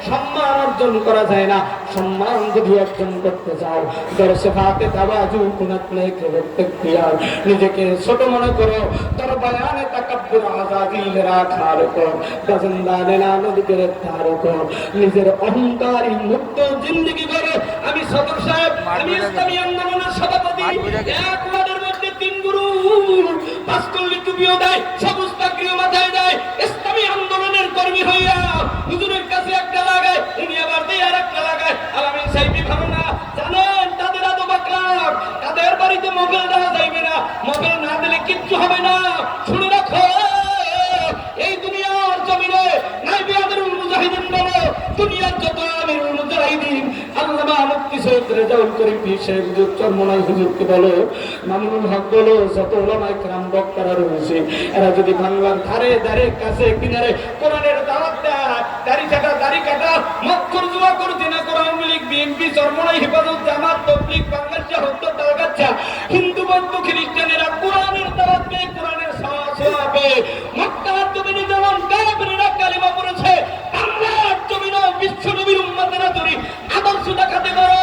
সম্মান অর্জন করা যায় না। সম্মান যদি অর্জন করতে চাও, দরসে ফাতে তাওয়াজু কুনাত নেকে ইখতিয়ার, নিজেকে ছোট মনে করো, তোর বয়ানে তাকাব্বুর আযাদিল রাখার কর, বাজনদানে নানদ গ্রেফতার কর, নিজের অহংকারী মুক্ত জিন্দেগি করো। আমি সদর সাহেব, আমি ইসলামী আন্দোলনের সভাপতি, এক ওয়ার্ডের মধ্যে 3 গুরু, 5 কল্লি টুপিও দেয়, সবুজ পাগড়িও মাথায় দেয়, ইসলামী আন্দোলনের কর্মী হইয়া হুজুরের কাছে একটা লাগায়, উনি আবার দেয় আর একটা লাগায়। আলামিন সাহেব ভালো না জানেন তাদের আদব আখলাক, তাদের বাড়িতে মোগল দেওয়া যাইবে না, মোগল না দিলে কিচ্ছু হবে না। শুনে রাখো, এই দুনিয়ার জমিনে নাইবে আমিরুল মুজাহিদিন বলো, দুনিয়ার যত আমিরুল মুজাহিদিন আল্লামা মুফতি সৈয়দ রেজাউল করিম পীর সাহেব হুজুর চরমনাই হুজুরকে বলো, মামুনুল হক বলো, যত উলামায়ে কেরাম বক্তারা রয়েছে, এরা যদি বাংলার ধারে ধারে কাছে কিনারে কোরআনের দাওয়াত দেয়, দাড়ি কাটা মক্কর জুয়া করতে না কোরআন লীগ বিএনপি চরমনাই হেফাজত জামাত তবলিগ বাংলাদেশ হত্যা তালগাচ্ছা হিন্দু বৌদ্ধ খ্রিস্টানেরা কোরআনের দাওয়াত পেয়ে কোরআনের সওয়া পেয়ে মক্কার জমিনে যেমন কাফিররা কালিমা পড়েছে, বাংলার জমিনে বিশ্ব নবীর উম্মতেরা যদি আদর্শ দেখাতে পারো,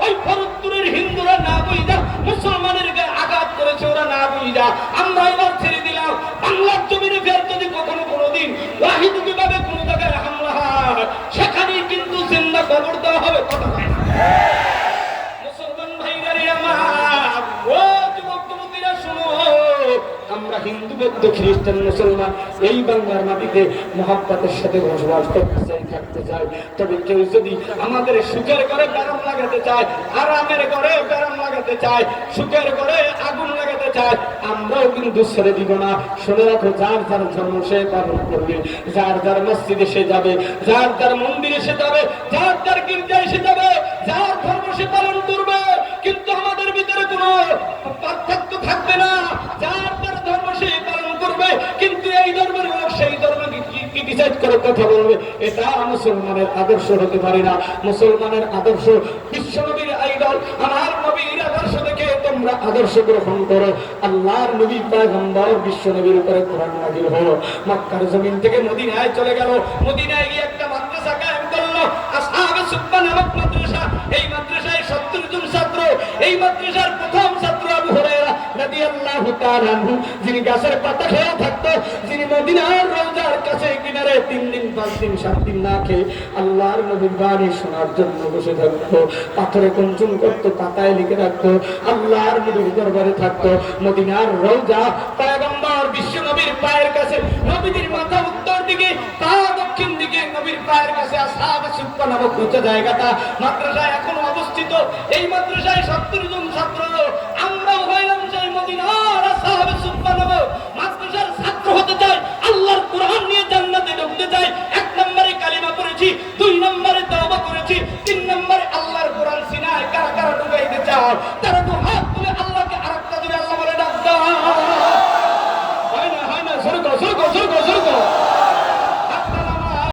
ওই ফরুদ্দুরের হিন্দুরা না বুঝা মুসলমানের গায়ে আঘাত করেছে, ওরা না বুঝা আমরা এবার ছেড়ে দিলাম। বাংলার জমিনে ফের যদি কখনো কোনোদিন ওয়াহিদ বিভাগে কোনো জায়গায় হামলা হয়, সেখানেই কিন্তু জিন্দা কবর দেওয়া হবে। কথা মুসলমান ভাইরা রে আমার, ও যুবক যুবতীরা শোনো, আমরা হিন্দু বৌদ্ধ খ্রিস্টান মুসলমান এই বাংলার মাটিতে মহব্বতের সাথে বসবাস করতে চাই, থাকতে চাই। তবে কেউ যদি আমাদের সুখের ঘরে ব্যারাম লাগাতে চায়, আরামের ঘরে ব্যারাম লাগাতে চায়, সুখের ঘরে আগুন লাগাতে চায়, আমরাও কিন্তু ছেড়ে দিব না। শুনে রাখো, যার যার ধর্ম সে পালন করবে, যার যার মসজিদে সে যাবে, যার যার মন্দিরে সে যাবে, যার যার গির্জায় সে যাবে, যার ধর্ম সে পালন করবে, কিন্তু আমাদের ভিতরে কোনো পার্থক্য থাকবে না। যার যার ধর্ম সে পালন করবে, কিন্তু এই ধর্মের লোক সেই ধর্মকে ক্রিটিসাইজ করে কথা বলবে, এটা মুসলমানের আদর্শ হতে পারে না। মুসলমানের আদর্শ বিশ্বনবীর আইডল, আমার নবীর আদর্শ দেখে তোমরা আদর্শ গ্রহণ করো। আল্লাহর নবী পয়গম্বর বিশ্বনবীর উপরে কোরআন নাযিল হলো, মক্কার জমিন থেকে মদিনায় চলে গেল, মদিনায় গিয়ে একটা মাদ্রাসা কায়েম করলো, আসহাবে সুফফা নামক মাদ্রাসা। এই মাদ্রাসায় 70 জন ছাত্র, এই মাদ্রাসার প্রথম ছাত্র আবু হুরায়রা রাদিয়াল্লাহু তাআলা আনহু, যিনি গাছের পাতা খেয়ে থাকতো, যিনি মদিনার রওজার কাছে কিনারে 3 দিন 5 দিন 7 দিন না খেয়ে আল্লাহর নবীর বাণী শোনার জন্য বসে থাকতো, পাথরে কুঞ্চন করতো, পাতায় লিখে রাখতো, আল্লাহর নবীর দরবারে থাকতো। মদিনার রওজা পয়গম্বর বিশ্ব নবীর পায়ের কাছে, নবীর মাথা উত্তর দিকে, পা দক্ষিণ দিকে, নবীর পায়ের কাছে আসহাবে সুফফা নামক উঁচু জায়গাটা মাদ্রাসায় এখনো অবস্থিত। এই মাদ্রাসায় 70 জন